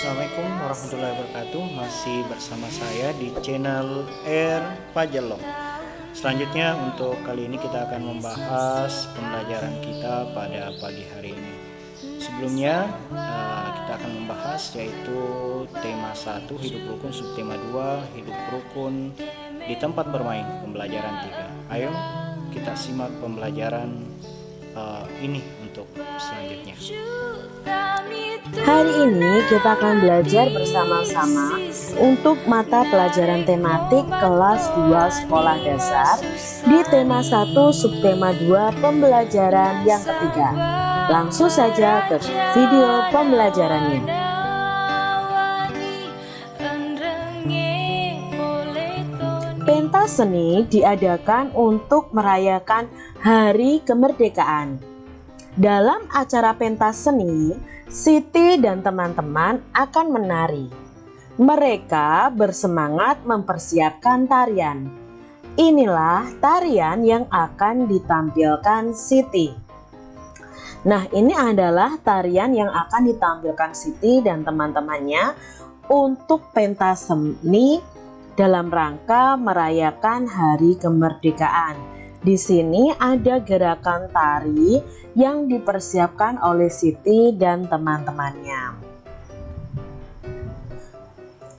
Assalamualaikum warahmatullahi wabarakatuh. Masih bersama saya di channel Air Pajelong. Selanjutnya untuk kali ini kita akan membahas pembelajaran kita pada pagi hari ini. Sebelumnya kita akan membahas yaitu tema 1 hidup rukun, subtema 2 hidup rukun di tempat bermain, pembelajaran 3. Ayo kita simak pembelajaran ini untuk selanjutnya. Hari ini kita akan belajar bersama-sama untuk mata pelajaran tematik kelas 2 sekolah dasar di tema 1 subtema 2 pembelajaran yang ketiga. Langsung saja ke video pembelajarannya. Pentas seni diadakan untuk merayakan Hari Kemerdekaan. Dalam acara pentas seni, Siti dan teman-teman akan menari. Mereka bersemangat mempersiapkan tarian. Inilah tarian yang akan ditampilkan Siti. Nah, ini adalah tarian yang akan ditampilkan Siti dan teman-temannya untuk pentas seni dalam rangka merayakan Hari Kemerdekaan. Di sini ada gerakan tari yang dipersiapkan oleh Siti dan teman-temannya.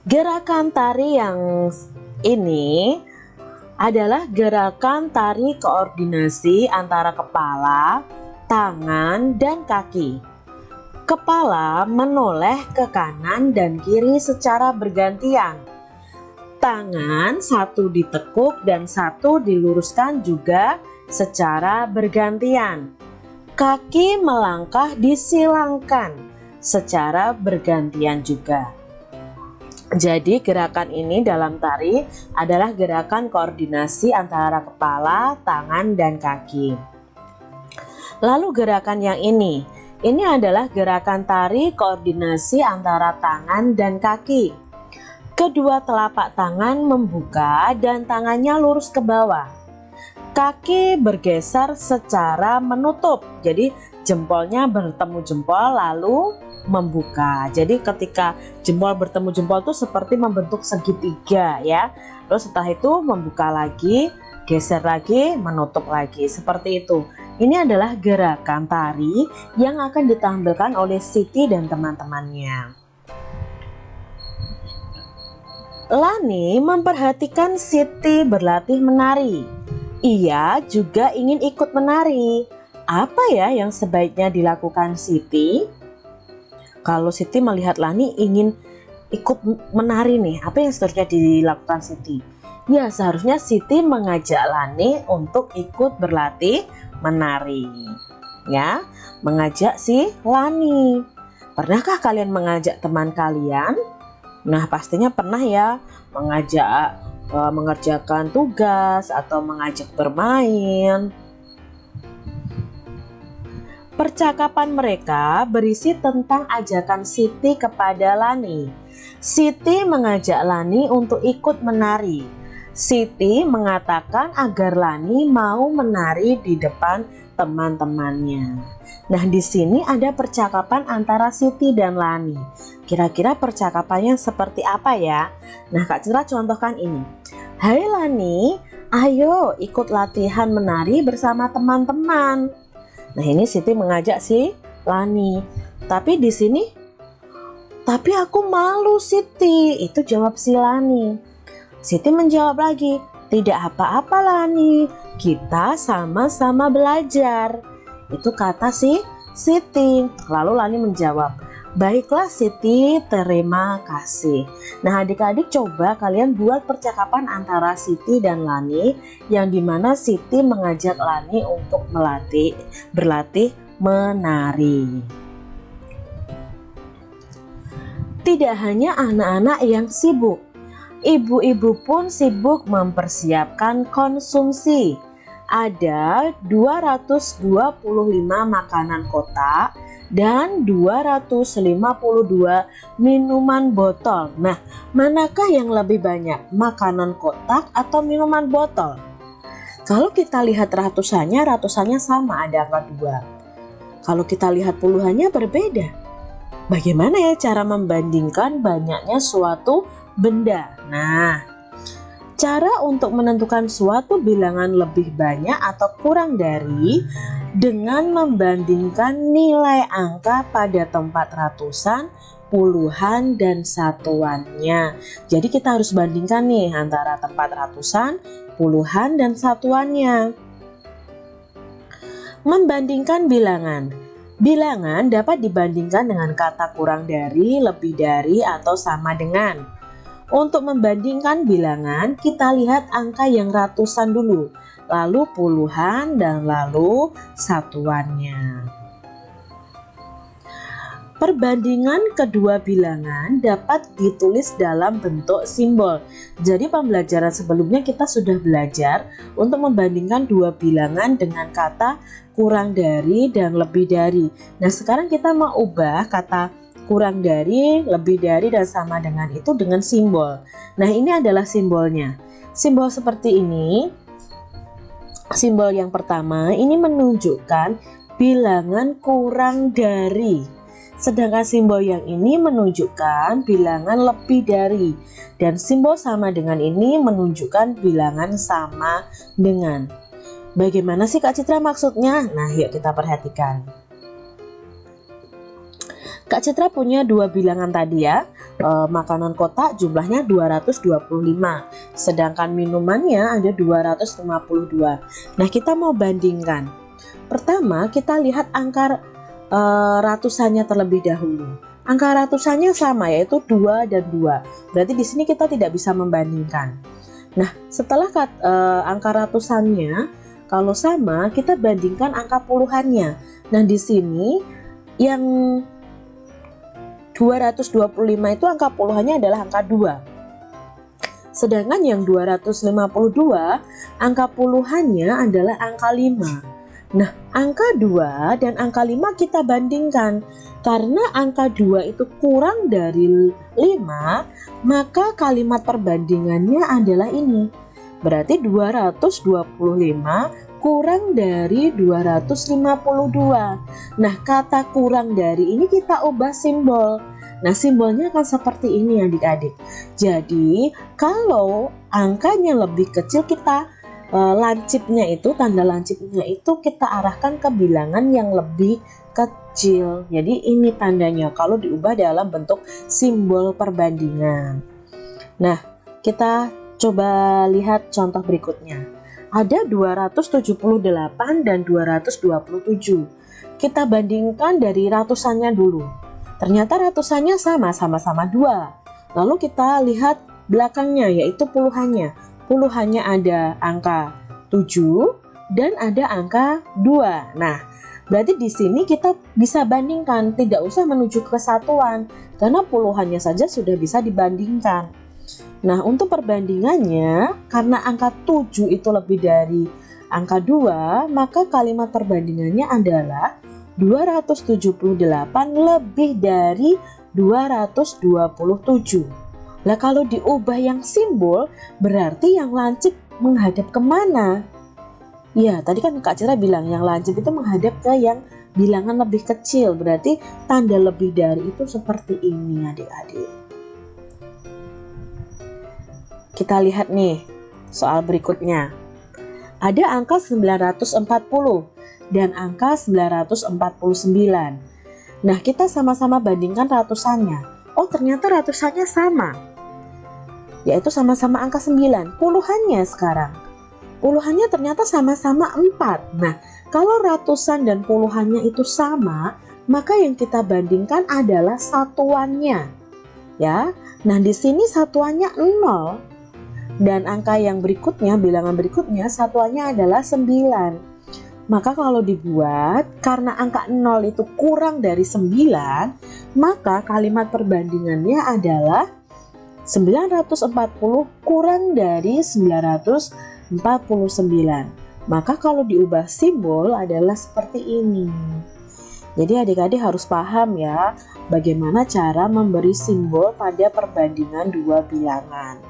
Gerakan tari yang ini adalah gerakan tari koordinasi antara kepala, tangan, dan kaki. Kepala menoleh ke kanan dan kiri secara bergantian. Tangan satu ditekuk dan satu diluruskan juga secara bergantian. Kaki melangkah disilangkan secara bergantian juga. Jadi gerakan ini dalam tari adalah gerakan koordinasi antara kepala, tangan, dan kaki. Lalu gerakan yang ini adalah gerakan tari koordinasi antara tangan dan kaki. Kedua telapak tangan membuka dan tangannya lurus ke bawah. Kaki bergeser secara menutup. Jadi jempolnya bertemu jempol lalu membuka. Jadi ketika jempol bertemu jempol itu seperti membentuk segitiga ya. Terus setelah itu membuka lagi, geser lagi, menutup lagi. Seperti itu. Ini adalah gerakan tari yang akan ditampilkan oleh Siti dan teman-temannya. Lani memperhatikan Siti berlatih menari. Ia juga ingin ikut menari. Apa ya yang sebaiknya dilakukan Siti? Kalau Siti melihat Lani ingin ikut menari nih, apa yang seharusnya dilakukan Siti? Ya, seharusnya Siti mengajak Lani untuk ikut berlatih menari. Ya, mengajak si Lani. Pernahkah kalian mengajak teman kalian? Nah, pastinya pernah ya mengajak mengerjakan tugas atau mengajak bermain. Percakapan mereka berisi tentang ajakan Siti kepada Lani. Siti mengajak Lani untuk ikut menari. Siti mengatakan agar Lani mau menari di depan teman-temannya. Nah, di sini ada percakapan antara Siti dan Lani. Kira-kira percakapannya seperti apa ya? Nah, Kak Citra contohkan ini. Hai Lani, ayo ikut latihan menari bersama teman-teman. Nah, ini Siti mengajak si Lani. Tapi di sini, tapi aku malu Siti. Itu jawab si Lani. Siti menjawab lagi, tidak apa-apa Lani, kita sama-sama belajar. Itu kata si Siti. Lalu Lani menjawab, baiklah Siti, terima kasih. Nah, adik-adik coba kalian buat percakapan antara Siti dan Lani yang dimana Siti mengajak Lani untuk berlatih menari. Tidak hanya anak-anak yang sibuk, ibu-ibu pun sibuk mempersiapkan konsumsi. Ada 225 makanan kotak dan 252 minuman botol. Nah, manakah yang lebih banyak? Makanan kotak atau minuman botol? Kalau kita lihat ratusannya sama, ada angka 2. Kalau kita lihat puluhannya berbeda. Bagaimana ya cara membandingkan banyaknya suatu benda? Nah, cara untuk menentukan suatu bilangan lebih banyak atau kurang dari dengan membandingkan nilai angka pada tempat ratusan, puluhan, dan satuannya. Jadi kita harus bandingkan nih antara tempat ratusan, puluhan, dan satuannya. Membandingkan bilangan. Bilangan dapat dibandingkan dengan kata kurang dari, lebih dari, atau sama dengan. Untuk membandingkan bilangan, kita lihat angka yang ratusan dulu, lalu puluhan, dan lalu satuannya. Perbandingan kedua bilangan dapat ditulis dalam bentuk simbol. Jadi pembelajaran sebelumnya kita sudah belajar untuk membandingkan dua bilangan dengan kata kurang dari dan lebih dari. Nah, sekarang kita mau ubah kata kurang dari, lebih dari, dan sama dengan itu dengan simbol. Nah, ini adalah simbolnya. Simbol seperti ini. Simbol yang pertama ini menunjukkan bilangan kurang dari. Sedangkan simbol yang ini menunjukkan bilangan lebih dari. Dan simbol sama dengan ini menunjukkan bilangan sama dengan. Bagaimana sih Kak Citra maksudnya? Nah, yuk kita perhatikan. Kak Citra punya dua bilangan tadi ya. Makanan kotak jumlahnya 225. Sedangkan minumannya ada 252. Nah, kita mau bandingkan. Pertama, kita lihat angka ratusannya terlebih dahulu. Angka ratusannya sama, yaitu 2 dan 2. Berarti di sini kita tidak bisa membandingkan. Nah, setelah angka ratusannya kalau sama, kita bandingkan angka puluhannya. Nah, di sini yang 225 itu angka puluhannya adalah angka 2. Sedangkan yang 252 angka puluhannya adalah angka 5. Nah, angka 2 dan angka 5 kita bandingkan. Karena angka 2 itu kurang dari 5, maka kalimat perbandingannya adalah ini. Berarti 225 kurang dari 252. Nah, kata kurang dari ini kita ubah simbol. Nah, simbolnya akan seperti ini adik-adik. Jadi, kalau angkanya lebih kecil, kita lancipnya itu, tanda lancipnya itu kita arahkan ke bilangan yang lebih kecil. Jadi ini tandanya kalau diubah dalam bentuk simbol perbandingan. Nah, kita coba lihat contoh berikutnya. Ada 278 dan 227. Kita bandingkan dari ratusannya dulu. Ternyata ratusannya sama-sama 2. Lalu kita lihat belakangnya, yaitu puluhannya. Puluhannya ada angka 7 dan ada angka 2. Nah, berarti di sini kita bisa bandingkan, tidak usah menuju ke satuan karena puluhannya saja sudah bisa dibandingkan. Nah, untuk perbandingannya, karena angka 7 itu lebih dari angka 2, maka kalimat perbandingannya adalah 278 lebih dari 227. Nah, kalau diubah yang simbol, berarti yang lancip menghadap kemana? Ya, tadi kan Kak Cira bilang yang lancip itu menghadap ke yang bilangan lebih kecil. Berarti tanda lebih dari itu seperti ini adik-adik. Kita lihat nih soal berikutnya. Ada angka 940 dan angka 949. Nah, kita sama-sama bandingkan ratusannya. Oh, ternyata ratusannya sama. Yaitu sama-sama angka 9. Puluhannya sekarang. Puluhannya ternyata sama-sama 4. Nah, kalau ratusan dan puluhannya itu sama, maka yang kita bandingkan adalah satuannya. Ya. Nah, di sini satuannya 0. Dan angka yang berikutnya, bilangan berikutnya, satuannya adalah 9. Maka kalau dibuat, karena angka 0 itu kurang dari 9, maka kalimat perbandingannya adalah 940 kurang dari 949. Maka kalau diubah simbol adalah seperti ini. Jadi adik-adik harus paham ya, bagaimana cara memberi simbol pada perbandingan dua bilangan.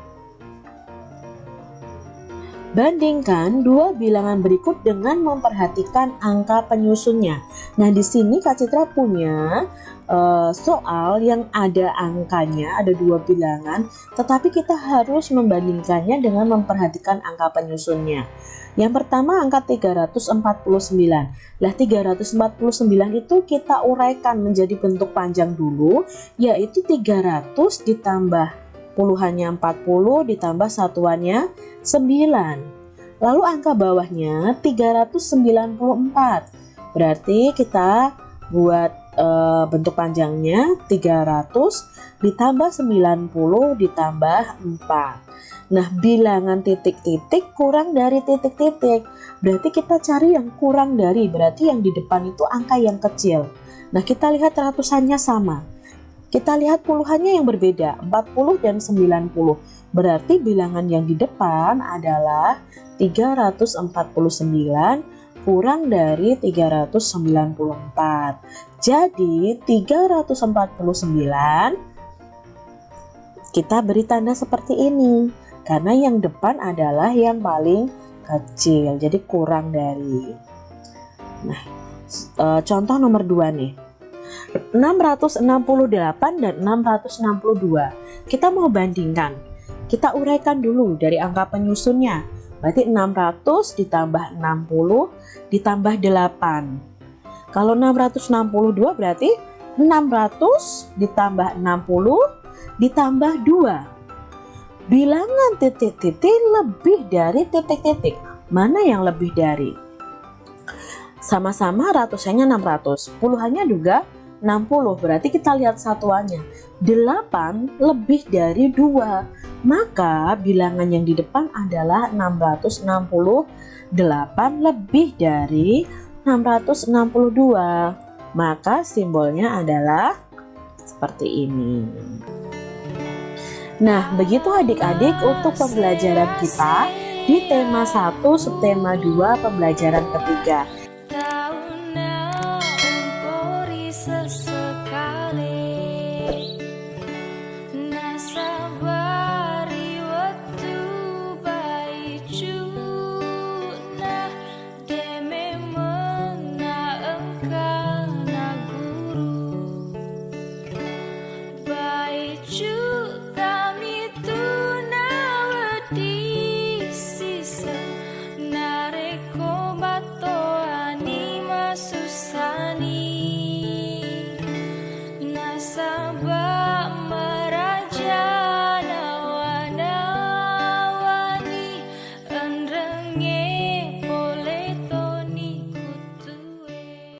Bandingkan dua bilangan berikut dengan memperhatikan angka penyusunnya. Nah, di sini Kak Citra punya soal yang ada angkanya, ada dua bilangan, tetapi kita harus membandingkannya dengan memperhatikan angka penyusunnya. Yang pertama angka 349. Lah 349 itu kita uraikan menjadi bentuk panjang dulu, yaitu 300 ditambah puluhannya 40 ditambah satuannya 9. Lalu angka bawahnya 394. Berarti kita buat bentuk panjangnya 300 ditambah 90 ditambah 4. Nah, bilangan titik-titik kurang dari titik-titik. Berarti kita cari yang kurang dari, berarti yang di depan itu angka yang kecil. Nah, kita lihat ratusannya sama. Kita lihat puluhannya yang berbeda, 40 dan 90. Berarti bilangan yang di depan adalah 349 kurang dari 394. Jadi 349 kita beri tanda seperti ini. Karena yang depan adalah yang paling kecil, jadi kurang dari. Nah, contoh nomor 2 nih. 668 dan 662. Kita mau bandingkan. Kita uraikan dulu dari angka penyusunnya. Berarti 600 ditambah 60 ditambah 8. Kalau 662 berarti 600 ditambah 60 ditambah 2. Bilangan titik-titik lebih dari titik-titik. Mana yang lebih dari? Sama-sama ratusannya 600, puluhannya juga 60. Berarti kita lihat satuannya. 8 lebih dari 2. Maka bilangan yang di depan adalah 668 lebih dari 662. Maka simbolnya adalah seperti ini. Nah, begitu adik-adik untuk pembelajaran kita di tema 1 subtema 2 pembelajaran ketiga.